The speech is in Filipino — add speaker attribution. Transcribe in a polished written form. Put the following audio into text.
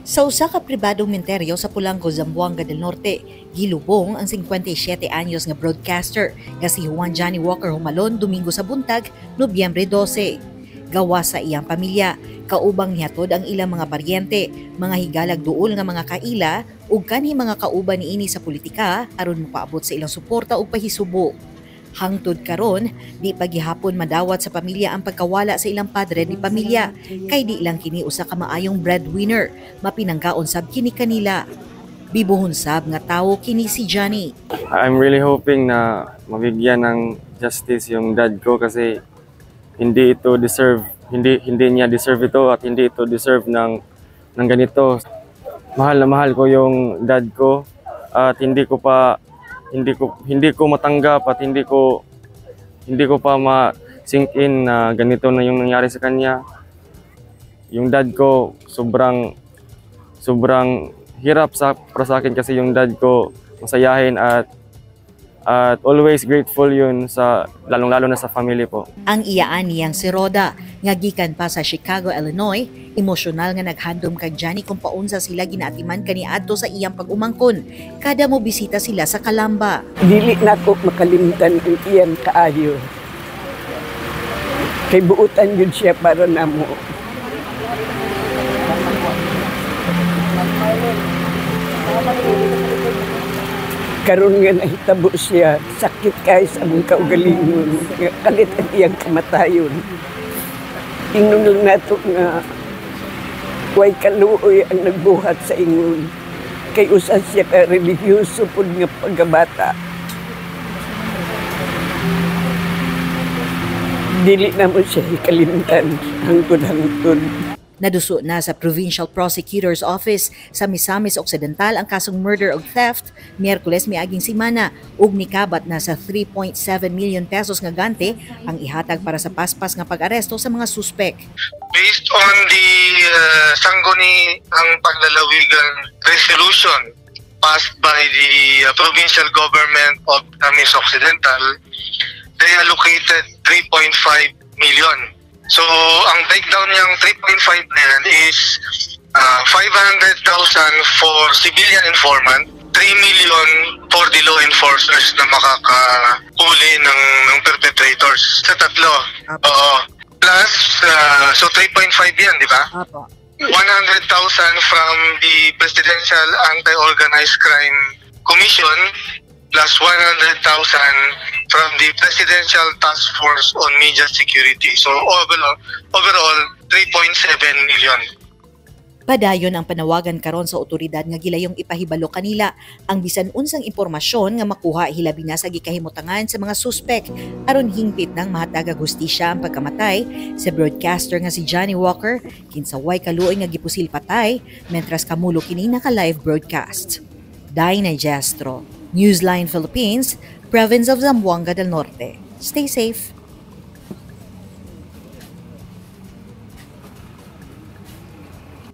Speaker 1: Sa usa ka pribadong menteryo sa Pulanco, Zamboanga del Norte, gilubong ang 57 anyos nga broadcaster nga si Juan Johnny Walker Humalon Domingo sa buntag, Nobyembre 12. Gawa sa iyang pamilya, kaubang nihatod ang ilang mga paryente, mga higalag duol nga mga kaila ug kanhi mga kauban niini sa politika aron mopaabot sa ilang suporta ug pahisubo. Hangtod karon, di pa gihapon madawat sa pamilya ang pagkawala sa ilang padre ni pamilya, kay di lang kini usa ka maayong breadwinner, mapinanggaon sab kini kanila. Bibuhon sab nga tawo kini si Johnny.
Speaker 2: I'm really hoping na mabigyan ng justice yung dad ko kasi hindi niya deserve ito at hindi ito deserve ng ganito. Mahal na mahal ko yung dad ko at hindi ko matanggap at hindi ko pa ma-sink in na ganito na yung nangyari sa kanya. Yung dad ko sobrang hirap para sa akin kasi yung dad ko masayahin at always grateful yun sa lalong-lalo na sa family po.
Speaker 1: Ang iyaan niyang si Roda, nga gikan pa sa Chicago, Illinois, emosyonal nga naghandom kay Johnny kung paunsa sila ginaatiman kaniadto sa iyang pag-umangkon kada mo bisita sila sa Calamba.
Speaker 3: Dili na ko makalimtan ang iyang kaayo. Kay buutan yun siya para namo. Karon nga nahitabo siya, sakit kay sa among kaugalingon, kalit ang iyang kamatayon. Ingnon lang nato nga way kaluoy ang nagbuhat sa ingon. Kay usa siya ka religyoso pud nga pagkabata. Dili na mo siya ikalimtan hangtod-hangtod.
Speaker 1: Naduso na sa Provincial Prosecutor's Office sa Misamis Occidental ang kasong murder o theft Miyerkules miaging semana ug nikabat na sa 3.7 million pesos nga gante ang ihatag para sa paspas nga pag-aresto sa mga suspek.
Speaker 4: Based on the sangguni ang paglalawigan resolution passed by the provincial government of Misamis Occidental, they allocated 3.5 million. So, ang breakdown niyang 3.5 na yan is 500,000 for civilian informant, 3 million for the law enforcers na makakahuli ng perpetrators sa tatlo. Plus, so 3.5 yan, di ba? 100,000 from the Presidential Anti-Organized Crime Commission plus 100,000 from the Presidential Task Force on Media Security. So overall 3.7 million.
Speaker 1: Padayon ang panawagan karon sa otoridad nga gilayong ipahibalo kanila ang bisan unsang impormasyon nga makuha hilabi na sa gikahimutangan sa mga suspek aron hingpit ng mahatagag hustisya ang pagkamatay sa broadcaster nga si Johnny Walker kinsa way kaluoy nga gipusil patay mentras kamulo kini naka-live broadcast. Dinah Jestro, Newsline Philippines, Province of Zamboanga del Norte. Stay safe.